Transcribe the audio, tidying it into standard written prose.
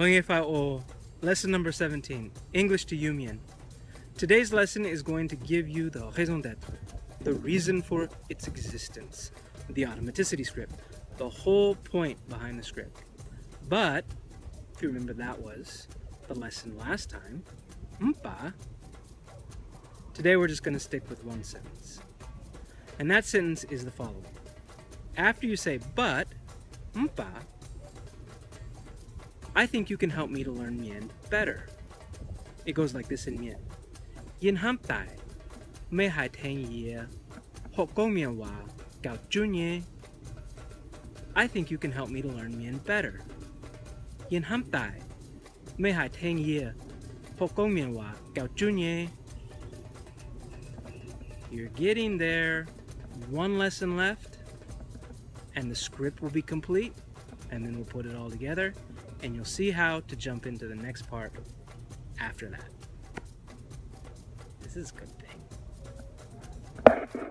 gorngv, lesson number 17, English to you, Mien. Today's lesson is going to give you the raison d'être, the reason for its existence, the automaticity script, the whole point behind the script. But, if you remember, that was the lesson last time, mpa. Today we're just going to stick with one sentence. And that sentence is the following. After you say but, mpa, I think you can help me to learn Mien better. It goes like this in Mien. hnamv meih tengx waac, gauh, junh. I think you can help me to learn Mien better. hnamv meih tengx waac, gauh, junh. You're getting there. One lesson left, and the script will be complete, and then we'll put it all together, and you'll see how to jump into the next part after that. This is a good thing.